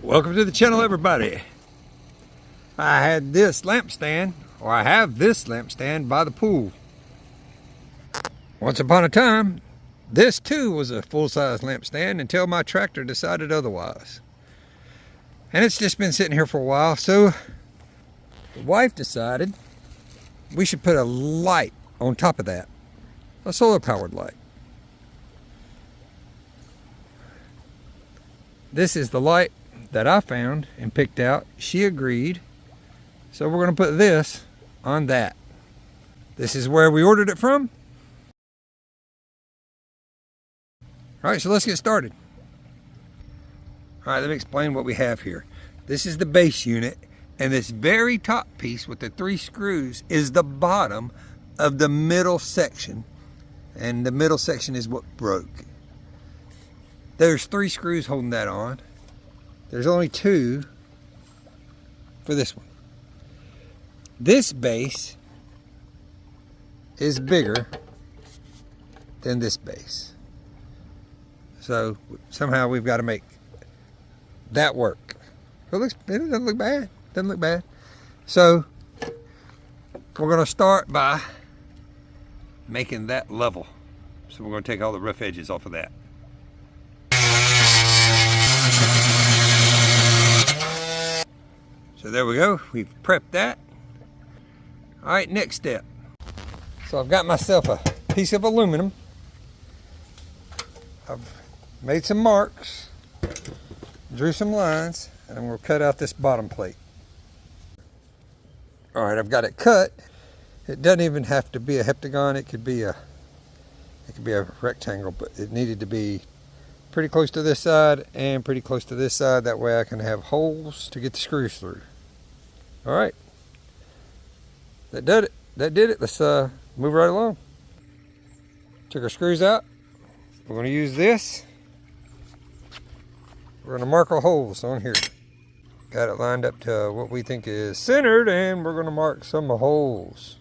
Welcome to the channel, everybody. I had this lampstand, or I have this lampstand by the pool. Once upon a time, this too was a full-size lampstand until my tractor decided otherwise. And it's just been sitting here for a while, so the wife decided we should put a light on top of that, a solar-powered light. This is the light that I found and picked out. She agreed. So we're going to put this on that. This is where we ordered it from. All right, so let's get started. All right, let me explain what we have here. This is the base unit, and this very top piece with the 3 screws is the bottom of the middle section. And the middle section is what broke. There's 3 screws holding that on. There's only 2 for this one. This base is bigger than this base. So somehow we've got to make that work. It doesn't look bad. Doesn't look bad. So we're going to start by making that level. So we're going to take all the rough edges off of that. So there we go, we've prepped that. All right, next step. So I've got myself a piece of aluminum. I've made some marks, drew some lines, and I'm gonna cut out this bottom plate. All right, I've got it cut. It doesn't even have to be a heptagon, it could be a rectangle, but it needed to be pretty close to this side and pretty close to this side. That way I can have holes to get the screws through. All right, that did it. Let's move right along. Took our screws out. We're going to use this. We're going to mark our holes on here. Got it lined up to what we think is centered, and we're going to mark some holes.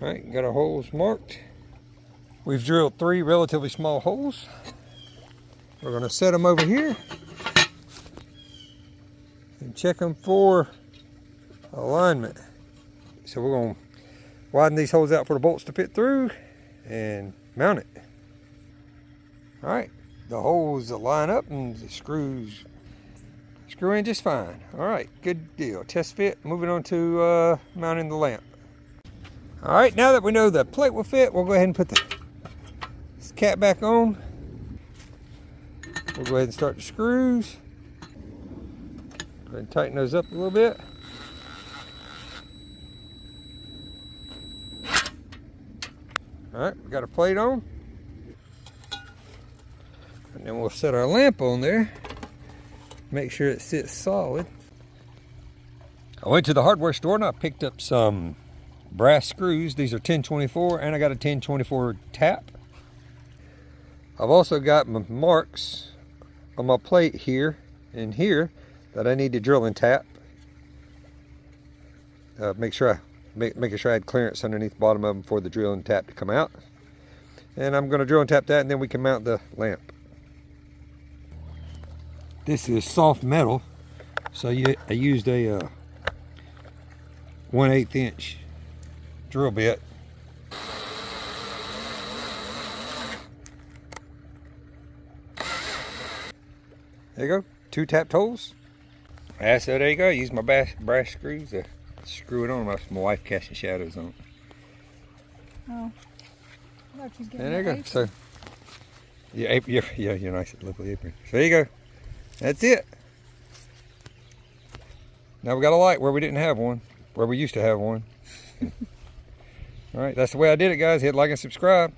All right, got our holes marked. We've drilled 3 relatively small holes. We're going to set them over here and check them for alignment. So we're going to widen these holes out for the bolts to fit through and mount it. All right, the holes line up and the screws screw in just fine. All right, good deal. Test fit. Moving on to mounting the lamp. All right, now that we know the plate will fit, we'll go ahead and put this cap back on. We'll go ahead and start the screws. Go ahead and tighten those up a little bit. All right, we got a plate on. And then we'll set our lamp on there. Make sure it sits solid. I went to the hardware store and I picked up some brass screws. These are 1024, and I got a 1024 tap. I've also got my marks on my plate here and here that I need to drill and tap. Making sure I had clearance underneath the bottom of them for the drill and tap to come out. And I'm going to drill and tap that, and then we can mount the lamp. This is soft metal, so I used a 1/8 inch drill bit. There you go, 2 tapped holes. So there you go, I used my brass screws to screw it on. My wife casting shadows on it. Oh, I thought you was getting and there you go. apron. So, yeah, you're nice at lovely apron. So there you go. That's it. Now we got a light where we didn't have one, where we used to have one. All right, that's the way I did it, guys. Hit like and subscribe.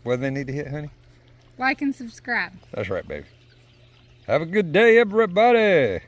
What do they need to hit, honey? Like and subscribe. That's right, baby. Have a good day, everybody.